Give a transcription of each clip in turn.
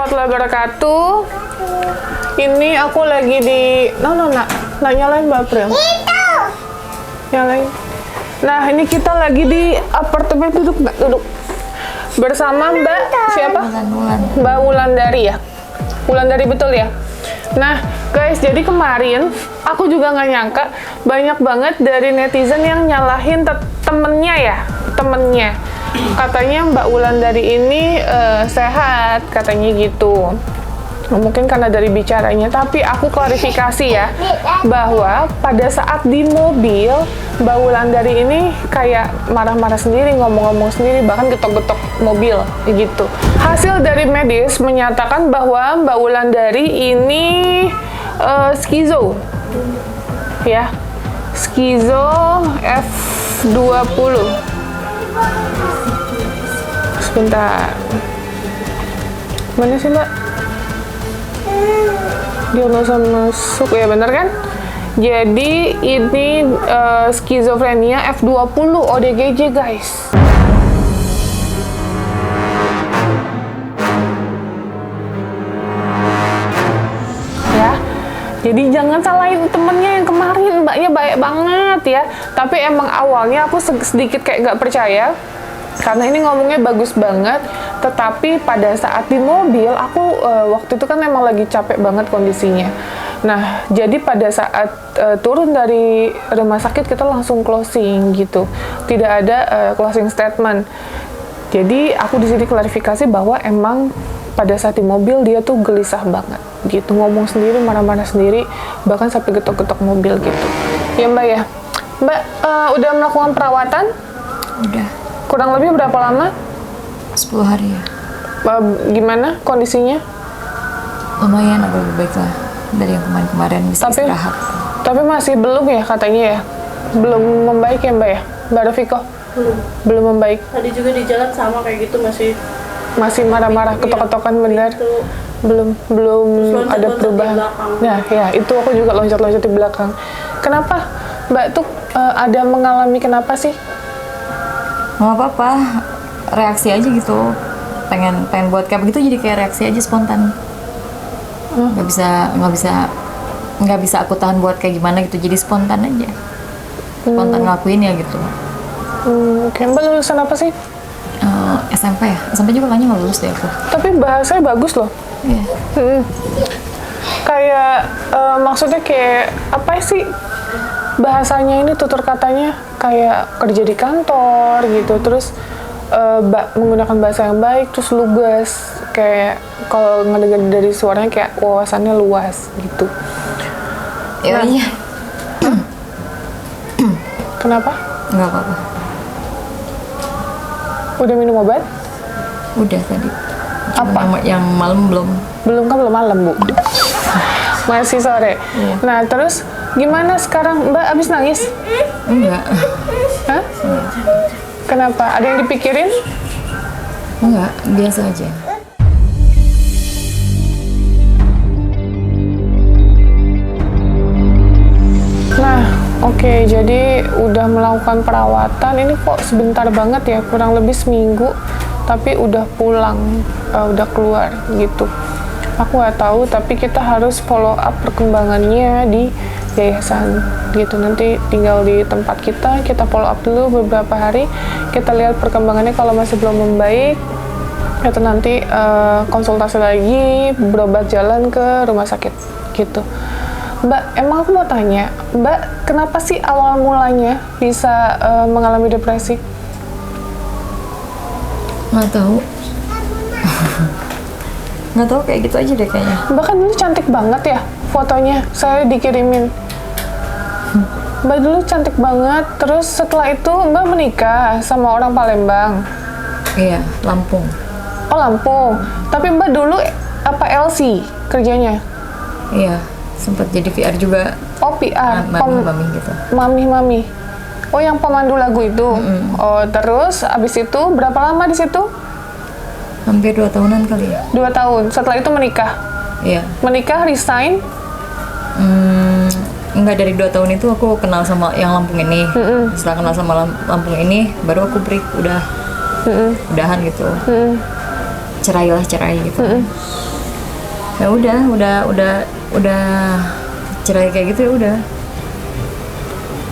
warahmatullahi wabarakatuh. Ini aku lagi di... Nak nyalain Mbak April. Nyalain. Nah, ini kita lagi di apartemen. Duduk. Bersama Mbak siapa? Mbak Wulandari ya? Wulandari betul ya? Nah, guys, jadi kemarin aku juga nggak nyangka banyak banget dari netizen yang nyalahin temennya. Katanya Mbak Wulandari ini sehat, katanya gitu. Mungkin karena dari bicaranya, tapi aku klarifikasi ya, bahwa pada saat di mobil, Mbak Wulandari ini kayak marah-marah sendiri, ngomong-ngomong sendiri, bahkan getok-getok mobil, gitu. Hasil dari medis menyatakan bahwa Mbak Wulandari ini skizo, ya, skizo F20. Sebentar, mana sih Mbak? Diagnosa masuk ya, bener kan? Jadi ini skizofrenia F20 ODGJ guys. Ya, jadi jangan salahin temennya yang kemarin, mbaknya baik banget ya. Tapi emang awalnya aku sedikit kayak nggak percaya, karena ini ngomongnya bagus banget. Tetapi pada saat di mobil, aku waktu itu kan emang lagi capek banget kondisinya. Nah, jadi pada saat turun dari rumah sakit, kita langsung closing gitu. Tidak ada closing statement. Jadi aku di sini klarifikasi bahwa emang pada saat di mobil dia tuh gelisah banget gitu, ngomong sendiri, marah-marah sendiri, bahkan sampai getok-getok mobil gitu. Ya Mbak ya. Mbak udah melakukan perawatan? Udah. Kurang lebih berapa lama? 10 hari ya. Gimana kondisinya? Lumayan agak lebih baik lah dari yang kemarin-kemarin, bisa istirahat. Tapi masih belum ya katanya ya? Belum membaik ya Mbak ya? Mbak Rafiko? Belum membaik. Tadi juga di jalan sama kayak gitu, masih marah-marah, ketok-ketokan bener. Belum ada perubahan. Nah ya, itu aku juga loncat-loncat di belakang. Kenapa Mbak tuh ada mengalami kenapa sih? Nggak apa-apa, reaksi aja gitu. Pengen buat kayak begitu, jadi kayak reaksi aja spontan. Nggak bisa aku tahan buat kayak gimana gitu, jadi spontan aja. Spontan ngelakuin ya gitu. Oke, Mbak lulusan apa sih? SMP ya? SMP juga kayaknya nggak lulus deh aku. Tapi bahasanya bagus loh. Iya. Kayak maksudnya kayak apa sih bahasanya ini, tutur katanya kayak kerja di kantor gitu, terus menggunakan bahasa yang baik, terus lugas, kayak kalau ngedengar dari suaranya kayak wawasannya luas gitu. Ya, iya. Kenapa? Nggak apa-apa. Udah minum obat? Udah tadi. Apa? Yang malam belum. Belum, kan belum malam Bu. Masih sore. Iya. Nah terus gimana sekarang Mbak? Abis nangis? Enggak. Hah? Kenapa? Ada yang dipikirin? Enggak, biasa aja. Nah, oke, jadi udah melakukan perawatan. Ini kok sebentar banget ya, kurang lebih seminggu, tapi udah pulang, udah keluar gitu. Aku nggak tahu, tapi kita harus follow up perkembangannya di yayasan gitu. Nanti tinggal di tempat kita follow up dulu beberapa hari, kita lihat perkembangannya. Kalau masih belum membaik, itu nanti konsultasi lagi, berobat jalan ke rumah sakit gitu. Mbak, emang aku mau tanya, Mbak, kenapa sih awal mulanya bisa mengalami depresi? Nggak tahu. Nggak tahu, kayak gitu aja deh kayaknya. Mbak kan dulu cantik banget ya fotonya, saya dikirimin. Mbak dulu cantik banget, terus setelah itu Mbak menikah sama orang Palembang. Iya, Lampung. Oh Lampung, tapi Mbak dulu apa LC kerjanya? Iya, sempat jadi VR juga. Oh PR, Mami gitu. Mami. Oh yang pemandu lagu itu. Oh terus abis itu berapa lama di situ? Hampir 2 tahunan kali ya. 2 tahun. Setelah itu menikah. Iya. Menikah, resign. Enggak, dari 2 tahun itu aku kenal sama yang Lampung ini. Setelah kenal sama Lampung ini, baru aku break, udahan gitu. Cerai gitu. Ya udah cerai kayak gitu, ya udah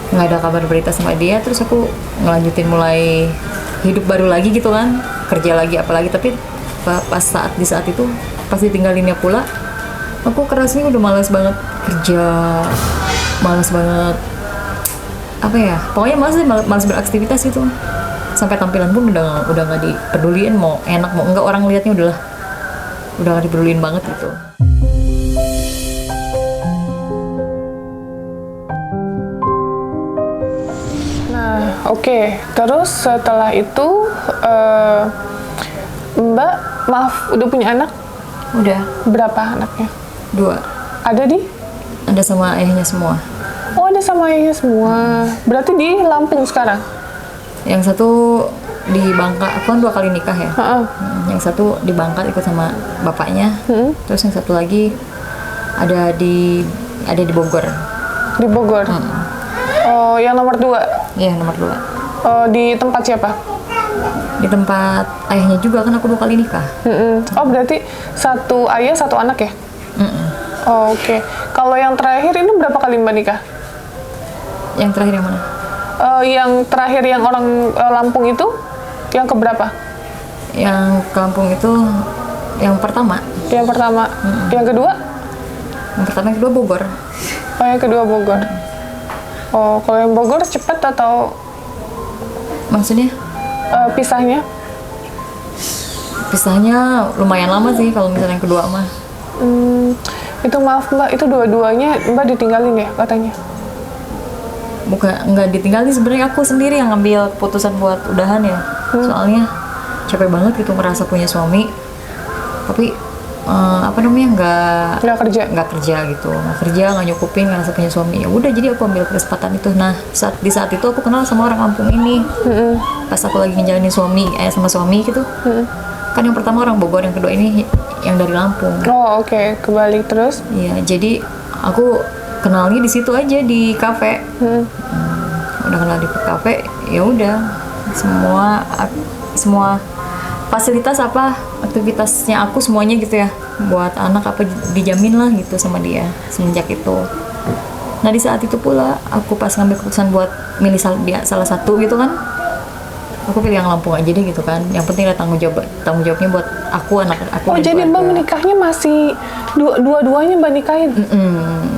nggak ada kabar berita sama dia. Terus aku ngelanjutin mulai hidup baru lagi gitu kan, kerja lagi apalagi. Tapi pas di saat itu pas ditinggalinnya pula, aku kerasnya udah malas banget kerja, malas banget apa ya, pokoknya malas beraktivitas gitu. Sampai tampilan pun udah nggak dipeduliin, mau enak mau enggak orang lihatnya udah nggak dipeduliin banget gitu. Nah, oke. Terus setelah itu Mbak, maaf, udah punya anak? Udah Berapa anaknya? 2, Ada di? ada sama ayahnya semua. Oh, ada sama ayahnya semua. Berarti di Lampung sekarang? Yang satu di Bangka, aku kan 2 kali nikah ya. Heeh. Yang satu di Bangka ikut sama bapaknya. Terus yang satu lagi ada di Bogor. Di Bogor? Oh, yang nomor 2? Iya, nomor 2. Oh, di tempat siapa? Di tempat ayahnya juga, kan aku 2 kali nikah. Oh, berarti satu ayah, satu anak ya? Oh, oke. Kalau yang terakhir ini berapa kali Mbak nikah? Yang terakhir yang mana? Yang terakhir yang orang Lampung itu, yang keberapa? Yang ke Lampung itu yang pertama. Yang pertama. Yang kedua? Yang pertama, yang kedua Bogor. Oh, yang kedua Bogor. Oh, kalau yang Bogor cepat atau Maksudnya? pisahnya? Pisahnya lumayan lama sih kalau misalnya yang kedua mah. Itu maaf Mbak, itu dua-duanya Mbak ditinggalin ya katanya? Bukan, nggak ditinggalin, sebenarnya aku sendiri yang ngambil keputusan buat udahan ya. Soalnya capek banget gitu merasa punya suami, tapi nggak kerja gitu, nggak nyukupin, nggak rasa punya suami. Ya udah, jadi aku ambil kesempatan itu. Nah, di saat itu aku kenal sama orang Lampung ini. Pas aku lagi ngejalanin sama suami gitu. Kan yang pertama orang Bogor, yang kedua ini yang dari Lampung. Oh, oke. Kebalik terus? Iya, jadi aku kenalnya di situ aja, di kafe. Udah kenal di kafe, ya udah semua fasilitas apa aktivitasnya aku semuanya gitu ya, buat anak apa dijamin lah gitu sama dia semenjak itu. Nah, di saat itu pula aku pas ngambil keputusan buat milih salah satu gitu kan, aku pilih yang Lampung aja deh gitu kan. Yang penting ada tanggung jawabnya buat aku, anak aku. Oh, jadi Mbak menikahnya masih dua-duanya Mbak nikahin?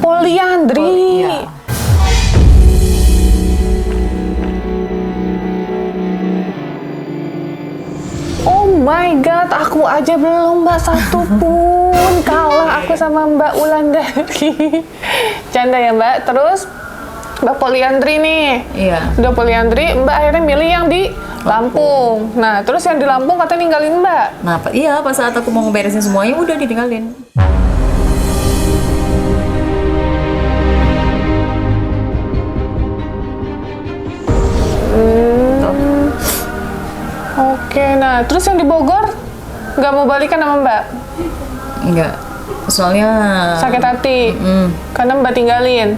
Poliandri. Iya. Oh my god, aku aja belum Mbak satu pun. Kalah aku sama Mbak Wulandari. Canda ya Mbak. Terus Mbak poliandri nih. Iya. Udah poliandri, Mbak akhirnya milih yang di Lampung. Nah, terus yang di Lampung katanya ninggalin Mbak. Nah, iya, pas saat aku mau ngeberesin semuanya udah ditinggalin. Oke, nah terus yang di Bogor nggak mau balikan sama Mbak? Enggak. Soalnya Sakit hati. Karena Mbak tinggalin.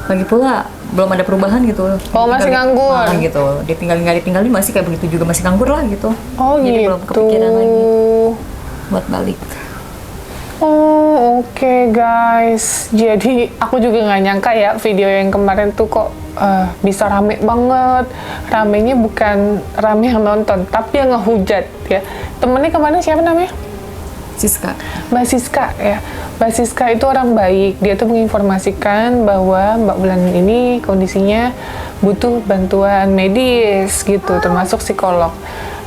lagi pula belum ada perubahan gitu. Oh, masih nganggur. Gitu. Ditinggalin nggak ditinggalin masih kayak begitu juga, masih nganggur lah gitu. Oh, jadi gitu. belum kepikiran lagi buat balik. Oh, oke guys. Jadi aku juga nggak nyangka ya video yang kemarin tuh kok bisa rame banget. Ramenya bukan rame yang nonton, tapi yang ngehujat ya. Temennya kemarin siapa namanya? Siska. Mbak Siska ya. Mbak Siska itu orang baik. Dia tuh menginformasikan bahwa Mbak Bulan ini kondisinya butuh bantuan medis gitu, termasuk psikolog.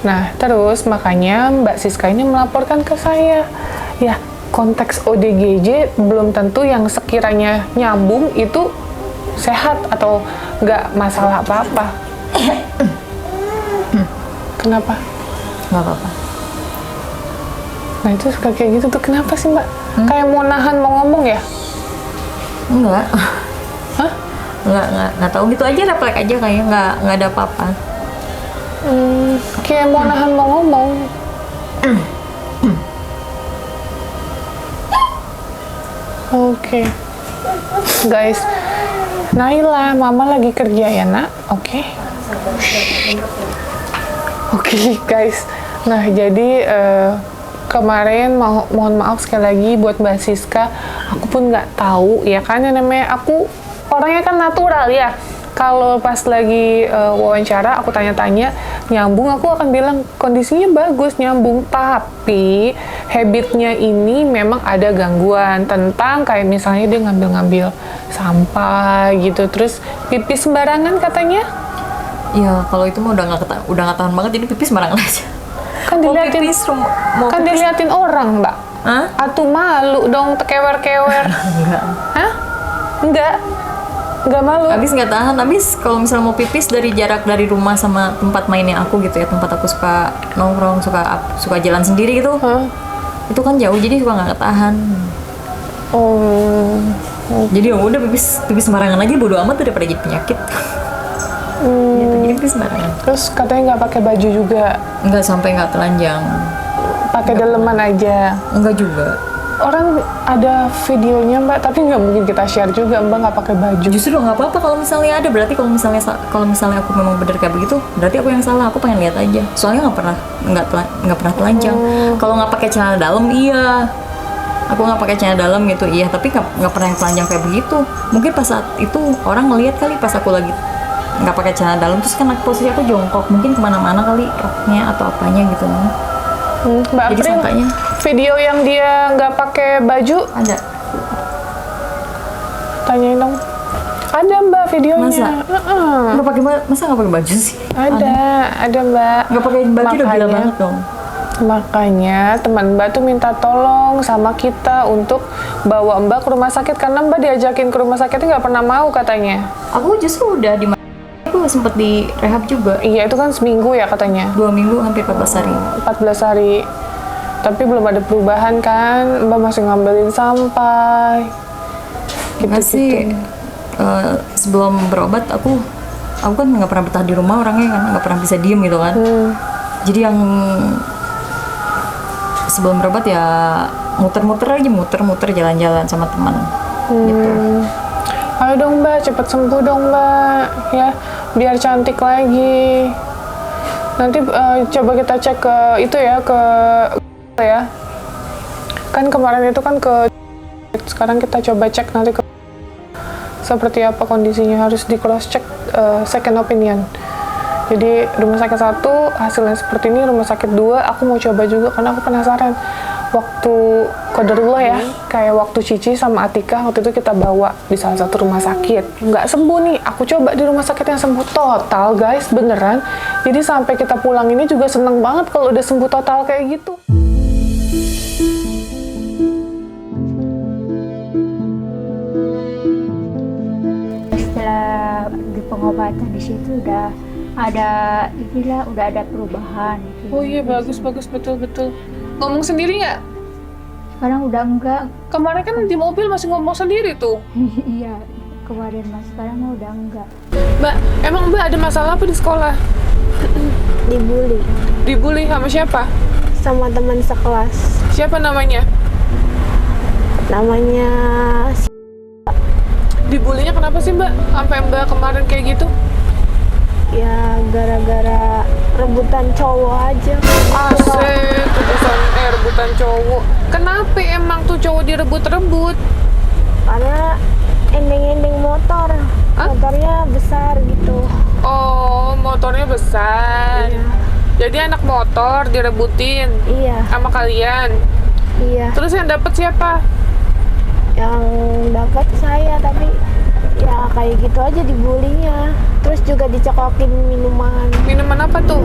Nah, terus makanya Mbak Siska ini melaporkan ke saya. Ya, konteks ODGJ belum tentu yang sekiranya nyambung itu sehat atau nggak masalah apa-apa. Kenapa? Nggak apa-apa. Nah, itu suka kayak gitu tuh. Kenapa sih, Mbak? Kayak mau nahan mau ngomong ya? Enggak. Hah? Nggak tahu gitu aja, refleks aja kayaknya nggak ada apa-apa. Kayak mau nahan mau ngomong. Oke. Guys, Naila, Mama lagi kerja ya, Nak? Oke. Oke, guys. Nah, jadi kemarin mohon maaf sekali lagi buat Mbak Siska, aku pun nggak tahu ya kan, yang namanya aku orangnya kan natural ya. Kalau pas lagi wawancara aku tanya-tanya nyambung, aku akan bilang kondisinya bagus, nyambung. Tapi habitnya ini memang ada gangguan tentang kayak misalnya dia ngambil-ngambil sampah gitu, terus pipis sembarangan katanya. Ya kalau itu mah udah nggak tahan banget, jadi pipis sembarangan aja. Kan diliatin, diliatin orang, Mbak. Hah? Atuh malu dong tekewer-kewer. Enggak. Hah? Enggak malu. Abis nggak tahan, abis kalau misalnya mau pipis dari jarak dari rumah sama tempat mainnya aku gitu ya, tempat aku suka nongkrong, suka jalan sendiri gitu. Hah? Itu kan jauh, jadi suka nggak tahan. Oh. Jadi ya udah pipis sembarangan aja, bodo amat daripada jadi penyakit. Gitu, jadi pipis sembarangan. Terus katanya nggak pakai baju juga. Nggak sampai nggak telanjang. Pakai daleman aja. Enggak juga. Orang ada videonya Mbak, tapi nggak mungkin kita share juga, Mbak nggak pakai baju. Justru nggak apa-apa kalau misalnya ada, berarti kalau misalnya aku memang bener kayak begitu, berarti aku yang salah. Aku pengen lihat aja. Soalnya nggak pernah telanjang. Kalau nggak pakai celana dalam, iya. Aku nggak pakai celana dalam gitu, iya. Tapi nggak pernah yang telanjang kayak begitu. Mungkin pas saat itu orang ngelihat kali pas aku lagi nggak pakai celana dalam, terus kan posisi aku jongkok, mungkin kemana-mana kali roknya atau apanya gitu. Mbak Jadi April, sangkanya video yang dia nggak pakai baju, ada. tanyain dong. Ada Mbak videonya. Masa? Masa nggak pakai baju sih? Ada Mbak. Nggak pakai baju udah gila banget dong. Makanya teman Mbak tuh minta tolong sama kita untuk bawa Mbak ke rumah sakit, karena Mbak diajakin ke rumah sakit nggak pernah mau katanya. Aku justru udah aku sempet di rehab juga. Iya, itu kan seminggu ya katanya. 2 minggu hampir 14 hari. 14 hari. Tapi belum ada perubahan kan? Mbak masih ngambilin sampah. Enggak sih. Sebelum berobat aku kan nggak pernah betah di rumah orangnya kan, nggak pernah bisa diem gitu kan. Jadi yang sebelum berobat ya muter-muter jalan-jalan sama teman. Gitu. Ayo dong Mbak, cepet sembuh dong Mbak, ya biar cantik lagi. Nanti coba kita cek ke itu ya, ya. Kan kemarin itu kan sekarang kita coba cek nanti seperti apa kondisinya, harus di cross check second opinion. Jadi rumah sakit 1 hasilnya seperti ini, rumah sakit 2 aku mau coba juga karena aku penasaran. Waktu qadarullah ya, kayak waktu Cici sama Atika waktu itu kita bawa di salah satu rumah sakit, nggak sembuh nih, aku coba di rumah sakit yang sembuh total guys, beneran. Jadi sampai kita pulang ini juga seneng banget kalau udah sembuh total kayak gitu. Setelah di pengobatan di situ udah ada perubahan. Oh iya, bagus betul. Ngomong sendiri nggak? Sekarang udah enggak. Kemarin kan di mobil masih ngomong sendiri tuh. Iya, kemarin mas, sekarang mah udah enggak. Mbak, emang Mbak ada masalah apa di sekolah? Dibully Dibully sama siapa? sama teman sekelas. Siapa namanya? Namanya Dibulinya kenapa sih Mbak? Sampai Mbak kemarin kayak gitu? ya gara-gara rebutan cowok aja. Asik, urusan rebutan cowok. Kenapa emang tuh cowok direbut-rebut? Karena ending-ending motor. Hah? Motornya besar gitu. Oh, motornya besar. Iya. Jadi anak motor direbutin Iya, sama kalian. iya. Terus yang dapat siapa? Yang dapat saya, tapi ya kayak gitu aja dibulinya. Terus juga dicekokin minuman, Minuman apa tuh?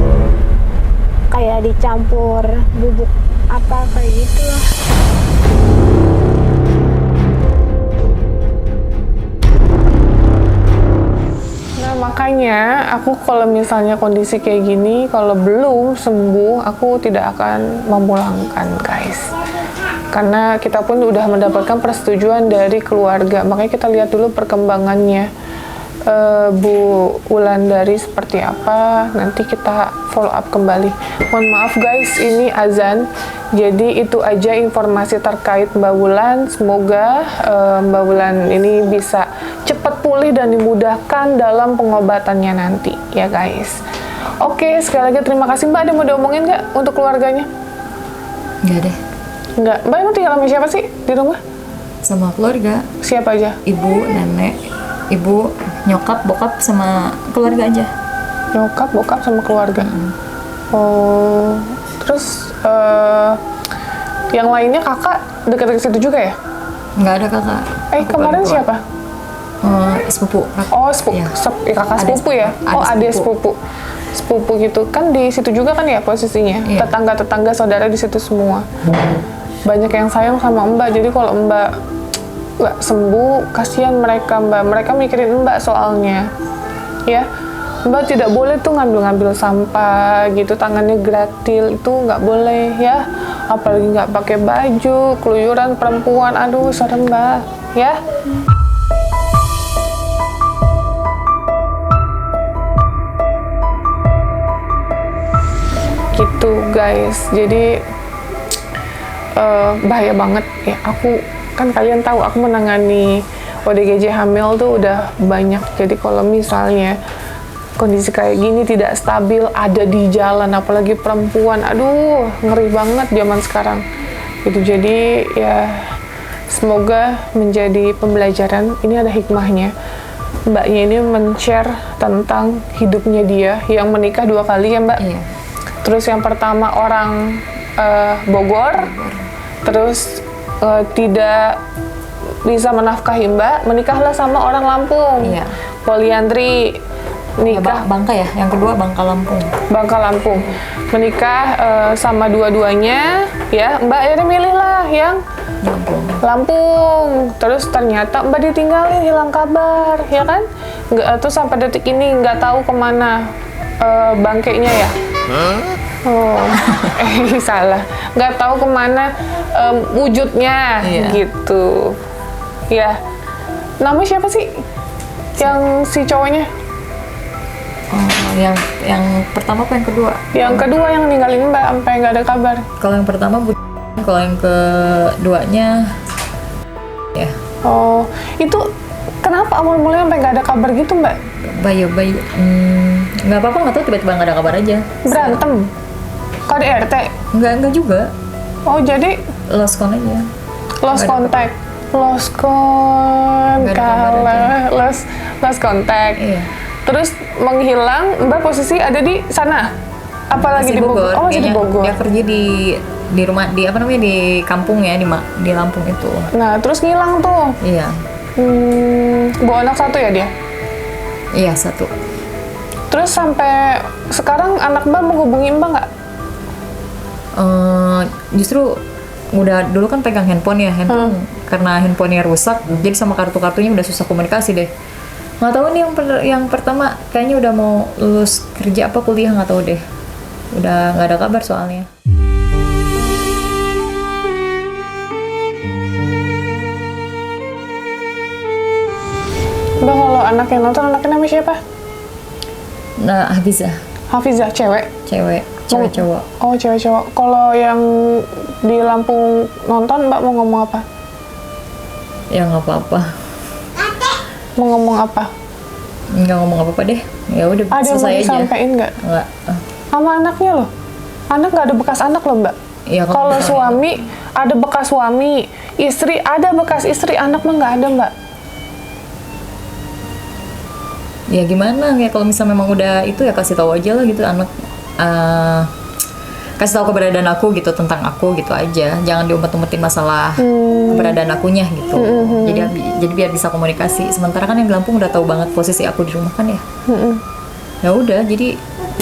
kayak dicampur bubuk apa kayak gitu lah. Nah, makanya aku kalau misalnya kondisi kayak gini, kalau belum sembuh, aku tidak akan memulangkan, guys. Karena kita pun udah mendapatkan persetujuan dari keluarga. Makanya kita lihat dulu perkembangannya Bu Wulandari seperti apa. Nanti kita follow up kembali. Mohon maaf guys, ini azan. Jadi itu aja informasi terkait Mbak Wulan. Semoga Mbak Wulan ini bisa cepat pulih dan dimudahkan dalam pengobatannya nanti ya guys. Oke, sekali lagi terima kasih Mbak. Ada mau diomongin nggak untuk keluarganya? Nggak deh, Enggak. Mbak emang tinggal sama siapa sih di rumah? sama keluarga, Siapa aja? ibu, nenek, ibu, nyokap, bokap, sama keluarga aja. Nyokap, bokap, sama keluarga. Oh, terus yang lainnya kakak dekat-dekat situ juga ya? Nggak ada kakak. Aku Kemarin paling tua. siapa? Sepupu. Oh, sepupu, Iya. kakak Adik sepupu ya? sepupu. Oh, Adik adik sepupu. sepupu gitu. Kan di situ juga kan ya posisinya? Iya. Tetangga-tetangga saudara di situ semua. Banyak yang sayang sama Mbak, jadi kalau Mbak nggak sembuh, kasihan mereka Mbak. Mereka mikirin Mbak soalnya. Ya, Mbak tidak boleh tuh ngambil-ngambil sampah gitu, tangannya gratil, itu nggak boleh ya. Apalagi nggak pakai baju, keluyuran perempuan, aduh serem Mbak. Ya. Gitu guys, jadi bahaya banget ya. Aku kan, kalian tahu aku menangani ODGJ hamil tuh udah banyak. Jadi kalau misalnya kondisi kayak gini tidak stabil, ada di jalan, apalagi perempuan, aduh ngeri banget zaman sekarang gitu. Jadi ya semoga menjadi pembelajaran. Ini ada hikmahnya. Mbaknya ini men-share tentang hidupnya dia yang menikah 2 kali ya Mbak. Iya. Terus yang pertama orang Bogor, terus tidak bisa menafkahi Mbak, menikahlah sama orang Lampung. Iya. Poliandri, Ya, nikah Bangka ya, yang kedua Bangka Lampung. Bangka Lampung, menikah sama dua-duanya ya. Mbak akhirnya milih lah yang Lampung. Lampung. Terus ternyata Mbak ditinggalin, hilang kabar ya kan. Nggak, tuh sampai detik ini nggak tahu kemana bangkainya ya. Oh, salah. Nggak tahu kemana wujudnya. Iya. Gitu. Ya. Nama siapa sih? Yang si cowoknya? Oh, yang pertama apa yang kedua? Yang kedua yang ninggalin Mbak sampai nggak ada kabar. Kalau yang pertama kalau yang keduanya ya Oh, itu kenapa awal mulanya sampai nggak ada kabar gitu Mbak? Bayu nggak apa-apa, nggak tahu tiba-tiba nggak ada kabar aja. Berantem? KDRT? Nggak juga, Oh, jadi lost con aja. lost Nggak ada contact. Lost Nggak ada kabar kalah, lost contact. Iya. Terus menghilang, Mbak posisi ada di sana? Apalagi Masih di Bogor? Oh, masih di Kayaknya Bogor. Dia kerja di rumah, di apa namanya, di kampung ya, di Lampung itu. Nah, terus ngilang tuh. Iya. Bawa anak 1 ya dia? Iya, 1. Terus sampai sekarang anak Mbak menghubungi Mbak nggak? Justru udah dulu kan pegang handphone ya, karena handphonenya rusak, jadi sama kartu-kartunya udah susah komunikasi deh. Nggak tahu nih yang pertama kayaknya udah mau lulus kerja apa kuliah, nggak tahu deh. Udah nggak ada kabar soalnya. Mbak, kalau anak yang nonton, anaknya namanya siapa? Nah, Hafizah, Hafizah, cewek? cewek cowok. Oh, cewek cowok. Kalau yang di Lampung nonton, Mbak mau ngomong apa? Ya nggak apa-apa, Mau ngomong apa? nggak ngomong apa-apa deh. Ya udah Ada yang mau selesai aja. disampaikan nggak? Nggak. Sama anaknya loh. Anak nggak ada bekas anak loh, Mbak. Iya, Kalau misalnya- suami ada bekas suami, istri ada bekas istri, anak mah nggak ada, Mbak. Ya gimana ya, kalau misalnya memang udah itu ya kasih tahu aja lah gitu, anak kasih tahu keberadaan aku gitu, tentang aku gitu aja, jangan diumpet-umpetin masalah keberadaan akunya gitu. Jadi biar bisa komunikasi. Sementara kan yang di Lampung udah tahu banget posisi aku di rumah kan ya. Ya udah, jadi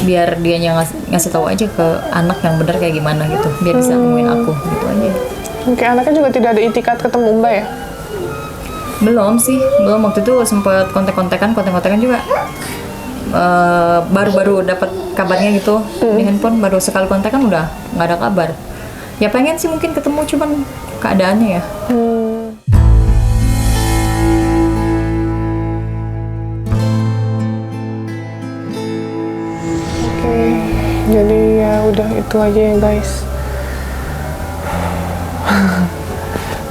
biar dianya ngasih tahu aja ke anak yang benar kayak gimana gitu, biar bisa nemuin aku gitu aja. Oke, anaknya juga tidak ada itikat ketemu Mbak ya? Belum sih, belum. Waktu itu sempet kontak-kontakan juga. Baru-baru dapat kabarnya gitu di handphone, baru sekali kontak kan udah nggak ada kabar. Ya pengen sih mungkin ketemu, cuman keadaannya ya. Oke, jadi ya udah itu aja ya guys.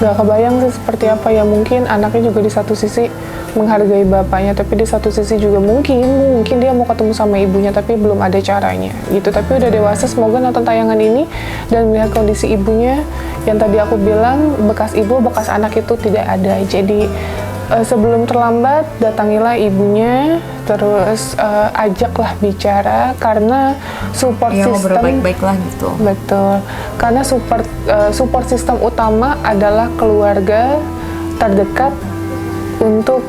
Gak kebayang sih seperti apa ya, mungkin anaknya juga di satu sisi menghargai bapaknya, tapi di satu sisi juga mungkin dia mau ketemu sama ibunya tapi belum ada caranya gitu. Tapi udah dewasa, semoga nonton tayangan ini dan melihat kondisi ibunya yang tadi aku bilang, bekas ibu bekas anak itu tidak ada. Jadi sebelum terlambat datangilah ibunya, terus ajaklah bicara, karena support Ya, ngobrol system baik-baik lah gitu. betul, karena support system utama adalah keluarga terdekat untuk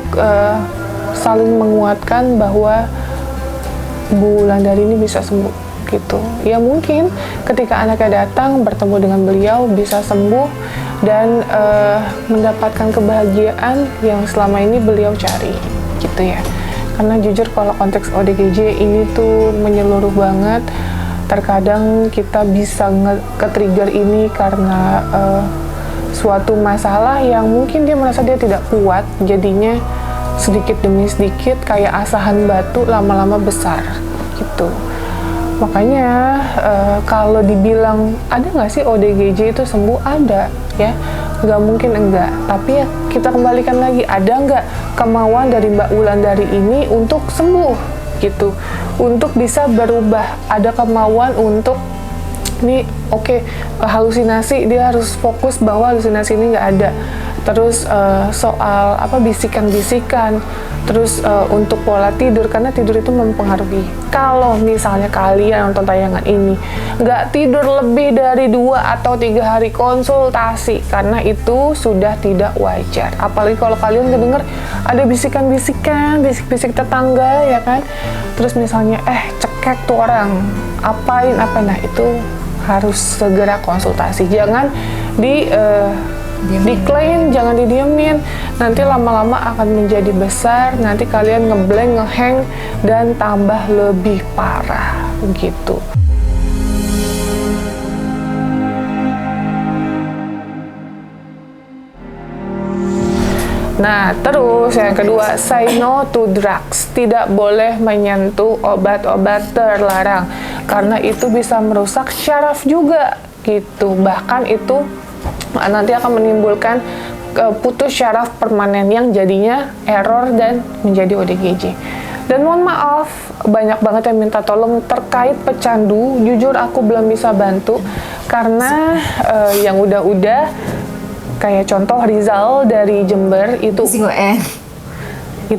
saling menguatkan bahwa Bu Wulandari ini bisa sembuh gitu. Ya mungkin ketika anaknya datang bertemu dengan beliau bisa sembuh dan mendapatkan kebahagiaan yang selama ini beliau cari gitu ya. Karena jujur kalau konteks ODGJ ini tuh menyeluruh banget. Terkadang kita bisa ke-trigger ini karena suatu masalah yang mungkin dia merasa dia tidak kuat, jadinya sedikit demi sedikit kayak asahan batu lama-lama besar gitu. Makanya kalau dibilang ada nggak sih ODGJ itu sembuh, ada ya, nggak mungkin enggak. Tapi ya kita kembalikan lagi, ada nggak kemauan dari Mbak Wulandari ini untuk sembuh gitu, untuk bisa berubah, ada kemauan untuk nih oke, halusinasi dia harus fokus bahwa halusinasi ini nggak ada. Terus soal apa bisikan-bisikan, terus untuk pola tidur, karena tidur itu mempengaruhi. Kalau misalnya kalian nonton tayangan ini nggak tidur lebih dari 2 atau 3 hari konsultasi, karena itu sudah tidak wajar. Apalagi kalau kalian kedenger ada bisikan-bisikan, bisik-bisik tetangga ya kan, terus misalnya cekek tuh orang apain, nah itu harus segera konsultasi. Jangan diklaim, jangan didiemin, nanti lama-lama akan menjadi besar, nanti kalian ngeblank, ngehang, dan tambah lebih parah gitu. Nah, terus yang kedua, say no to drugs. Tidak boleh menyentuh obat-obat terlarang, karena itu bisa merusak syaraf juga gitu. Bahkan itu nanti akan menimbulkan putus syaraf permanen yang jadinya error dan menjadi ODGJ. Dan mohon maaf, banyak banget yang minta tolong terkait pecandu. Jujur aku belum bisa bantu, karena yang udah-udah kayak contoh Rizal dari Jember itu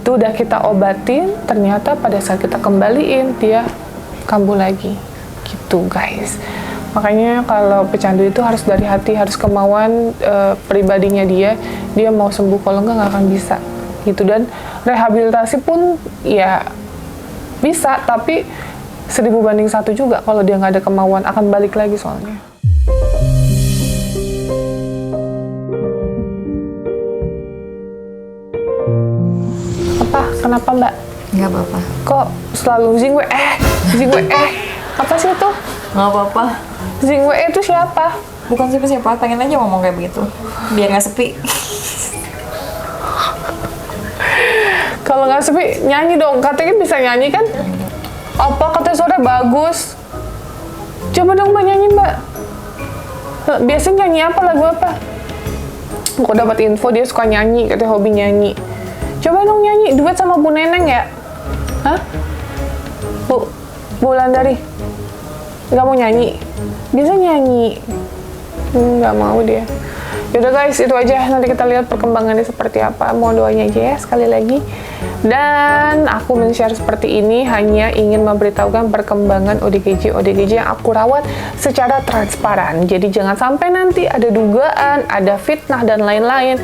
udah kita obatin, ternyata pada saat kita kembaliin dia kambuh lagi gitu guys. Makanya kalau pecandu itu harus dari hati, harus kemauan pribadinya dia mau sembuh, kalau nggak akan bisa gitu. Dan rehabilitasi pun ya bisa, tapi 1000 banding 1 juga kalau dia nggak ada kemauan, akan balik lagi soalnya. Kenapa mbak? Nggak apa-apa. Kok selalu zing we apa sih itu? Nggak apa-apa. Zing we itu siapa? Bukan siapa-siapa, pengen aja ngomong kayak begitu biar nggak sepi. Kalau nggak sepi nyanyi dong, katanya bisa nyanyi kan? Apa katanya suara bagus? Coba dong mbak nyanyi mbak. Biasanya nyanyi apa, lagu apa? Aku dapat info dia suka nyanyi, katanya hobi nyanyi. Coba dong nyanyi, duet sama Bu Neneng ya? Hah? Bu Wulandari? Nggak mau nyanyi? Bisa nyanyi? Nggak mau dia. Yaudah guys, itu aja. Nanti kita lihat perkembangannya seperti apa. Mohon doanya aja ya, sekali lagi. Dan aku men-share seperti ini hanya ingin memberitahukan perkembangan ODGJ yang aku rawat secara transparan. Jadi jangan sampai nanti ada dugaan, ada fitnah, dan lain-lain.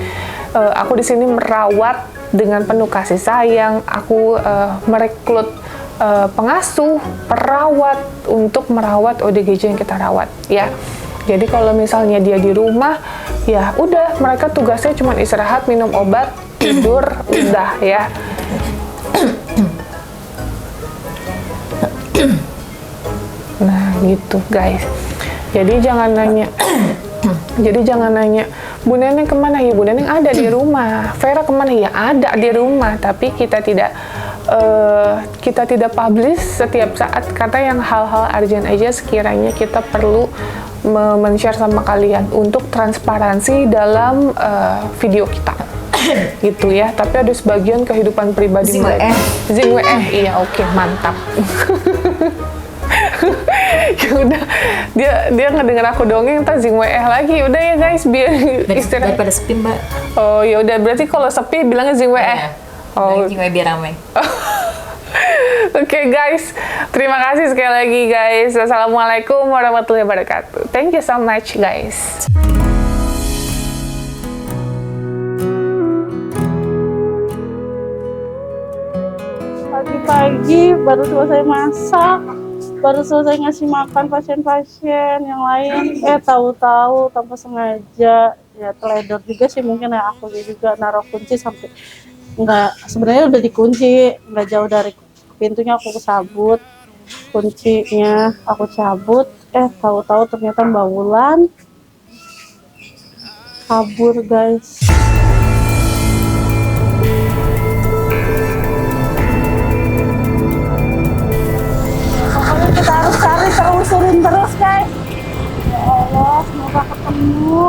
Aku di sini merawat dengan penuh kasih sayang. Aku merekrut pengasuh, perawat untuk merawat ODGJ yang kita rawat ya. Jadi kalau misalnya dia di rumah, ya udah mereka tugasnya cuma istirahat, minum obat, tidur, udah ya. Nah gitu guys. Jadi jangan nanya, Bu Neneng kemana? Ya Bu Neneng ada di rumah. Vera kemana? Ya ada di rumah. Tapi kita tidak publish setiap saat, karena yang hal-hal urgent aja sekiranya kita perlu men-share sama kalian untuk transparansi dalam video kita gitu ya. Tapi ada sebagian kehidupan pribadi Zing mereka. Zing WE, iya oke, mantap. Ya udah, dia ngedenger aku dongeng, entar Zing WE lagi. Udah ya guys, biar istirahat. Daripada sepi Mbak. Oh ya udah, berarti kalau sepi bilangnya Zing WE. Iya. Oh. Zing WE biar ramai. Oke guys, terima kasih sekali lagi guys. Assalamualaikum warahmatullahi wabarakatuh. Thank you so much guys. Pagi-pagi baru selesai masak, baru selesai ngasih makan pasien-pasien yang lain. Tahu-tahu tanpa sengaja, ya teledor juga sih mungkin ya, aku juga naruh kunci sampai sebenarnya udah dikunci, nggak jauh dari pintunya, aku sabut kuncinya, aku cabut, tahu-tahu ternyata Mbak Wulan kabur guys. Pokoknya kita harus cari, terusurin terus guys. Ya Allah, semoga ketemu.